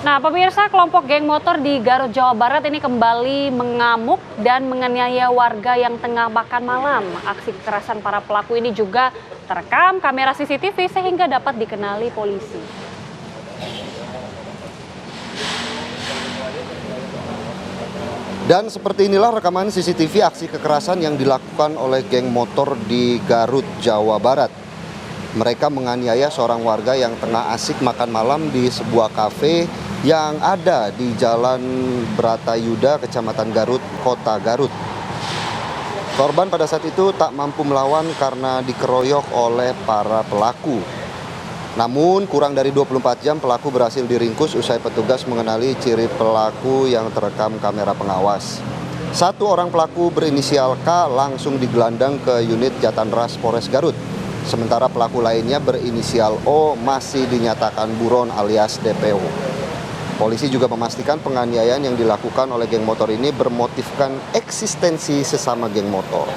Nah, pemirsa, kelompok geng motor di Garut, Jawa Barat ini kembali mengamuk dan menganiaya warga yang tengah makan malam. Aksi kekerasan para pelaku ini juga terekam kamera CCTV sehingga dapat dikenali polisi. Dan seperti inilah rekaman CCTV aksi kekerasan yang dilakukan oleh geng motor di Garut, Jawa Barat. Mereka menganiaya seorang warga yang tengah asik makan malam di sebuah kafe yang ada di Jalan Bratayuda, Kecamatan Garut, Kota Garut. Korban pada saat itu tak mampu melawan karena dikeroyok oleh para pelaku. Namun kurang dari 24 jam pelaku berhasil diringkus usai petugas mengenali ciri pelaku yang terekam kamera pengawas. Satu orang pelaku berinisial K langsung digelandang ke unit Jatanras Polres Garut. Sementara pelaku lainnya berinisial O masih dinyatakan buron alias DPO. Polisi juga memastikan penganiayaan yang dilakukan oleh geng motor ini bermotifkan eksistensi sesama geng motor.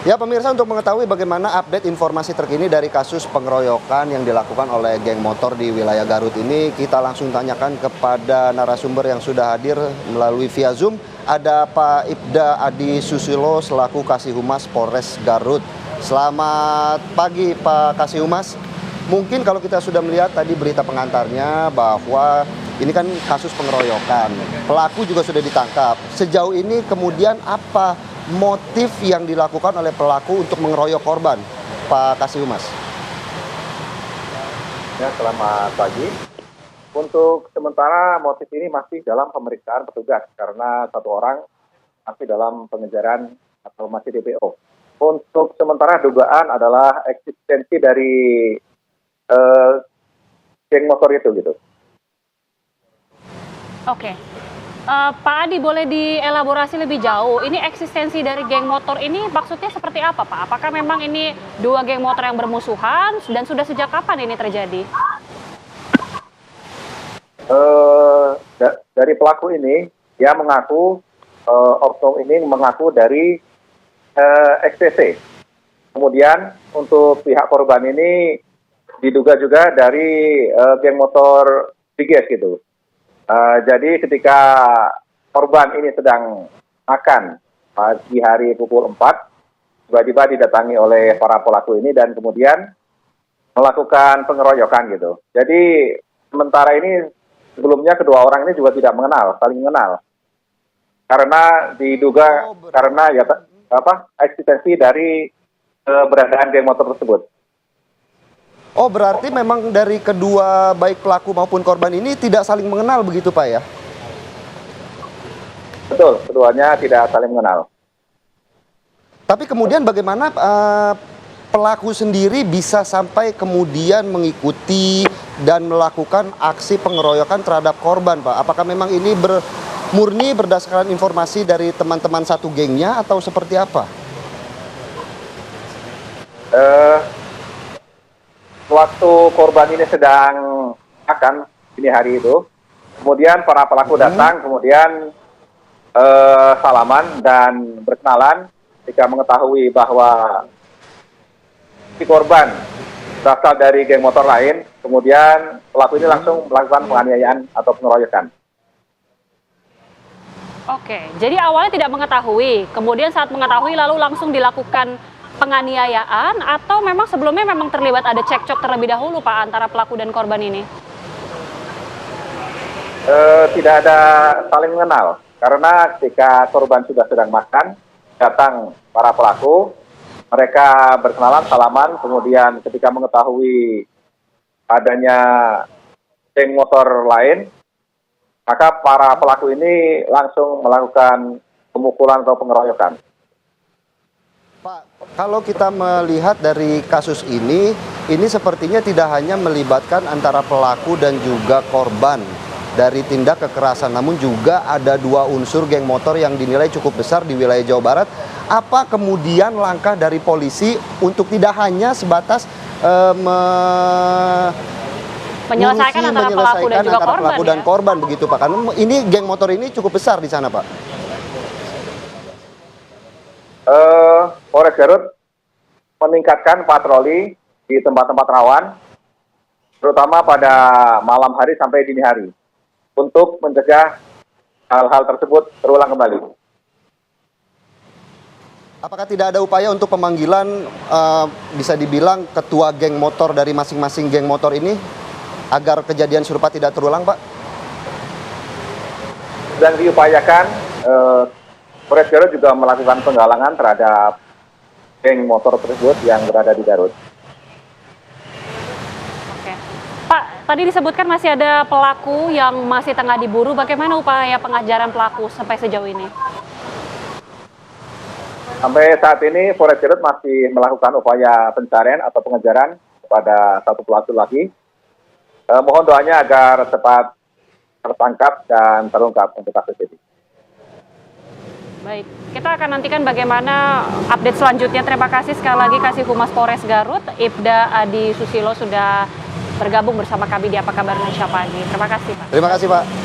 Ya pemirsa, untuk mengetahui bagaimana update informasi terkini dari kasus pengeroyokan yang dilakukan oleh geng motor di wilayah Garut ini, kita langsung tanyakan kepada narasumber yang sudah hadir melalui via Zoom. Ada Pak Ibda Adi Susilo selaku Kasihumas Polres Garut. Selamat pagi Pak Kasihumas. Mungkin kalau kita sudah melihat tadi berita pengantarnya bahwa ini kan kasus pengeroyokan. Pelaku juga sudah ditangkap. Sejauh ini kemudian apa motif yang dilakukan oleh pelaku untuk mengeroyok korban, Pak Kasihumas? Ya, selamat pagi. Untuk sementara motif ini masih dalam pemeriksaan petugas karena satu orang masih dalam pengejaran atau masih DPO. Untuk sementara dugaan adalah eksistensi dari geng motor itu gitu. Oke. Pak Adi, boleh dielaborasi lebih jauh. Ini eksistensi dari geng motor ini maksudnya seperti apa, Pak? Apakah memang ini dua geng motor yang bermusuhan dan sudah sejak kapan ini terjadi? Dari pelaku ini, dia mengaku, oknum ini mengaku dari XTC. Kemudian untuk pihak korban ini diduga juga dari geng motor Biges gitu. Jadi ketika korban ini sedang makan di hari pukul 4, tiba-tiba didatangi oleh para pelaku ini dan kemudian melakukan pengeroyokan gitu. Jadi sementara ini sebelumnya kedua orang ini juga tidak mengenal, saling mengenal. Karena diduga karena ya eksistensi dari keberadaan geng motor tersebut. Oh, berarti memang dari kedua baik pelaku maupun korban ini tidak saling mengenal begitu Pak ya? Betul, keduanya tidak saling mengenal. Tapi kemudian bagaimana pelaku sendiri bisa sampai kemudian mengikuti dan melakukan aksi pengeroyokan terhadap korban, Pak? Apakah memang ini murni berdasarkan informasi dari teman-teman satu gengnya atau seperti apa? Waktu korban ini sedang makan ini hari itu, kemudian para pelaku datang, kemudian salaman dan berkenalan. Ketika mengetahui bahwa si korban berasal dari geng motor lain, kemudian pelaku ini langsung melakukan penganiayaan atau pengeroyokan. Oke, jadi awalnya tidak mengetahui, kemudian saat mengetahui lalu langsung dilakukan penganiayaan atau memang sebelumnya memang terlibat ada cekcok terlebih dahulu Pak antara pelaku dan korban ini? Tidak ada saling mengenal karena ketika korban sudah sedang makan, datang para pelaku, mereka berkenalan, salaman, kemudian ketika mengetahui adanya geng motor lain, maka para pelaku ini langsung melakukan pemukulan atau pengeroyokan. Pak, kalau kita melihat dari kasus ini sepertinya tidak hanya melibatkan antara pelaku dan juga korban dari tindak kekerasan, namun juga ada dua unsur geng motor yang dinilai cukup besar di wilayah Jawa Barat. Apa kemudian langkah dari polisi untuk tidak hanya sebatas menyelesaikan antara pelaku dan juga korban, korban begitu Pak? Karena ini geng motor ini cukup besar di sana Pak. Polres Garut meningkatkan patroli di tempat-tempat rawan, terutama pada malam hari sampai dini hari, untuk mencegah hal-hal tersebut terulang kembali. Apakah tidak ada upaya untuk pemanggilan bisa dibilang ketua geng motor dari masing-masing geng motor ini agar kejadian serupa tidak terulang, Pak? Dan diupayakan, Polres Garut juga melakukan penggalangan terhadap geng motor tersebut yang berada di Garut. Oke. Pak, tadi disebutkan masih ada pelaku yang masih tengah diburu. Bagaimana upaya pengajaran pelaku sampai sejauh ini? Sampai saat ini Polres Garut masih melakukan upaya pencarian atau pengejaran kepada satu pelaku lagi. Mohon doanya agar cepat tertangkap dan terungkap untuk kasus ini. Baik, kita akan nantikan bagaimana update selanjutnya. Terima kasih sekali lagi Kasih Humas Polres Garut, Ibda Adi Susilo sudah bergabung bersama kami di Apa Kabar Indonesia Pagi. Terima kasih, Pak. Terima kasih, Pak.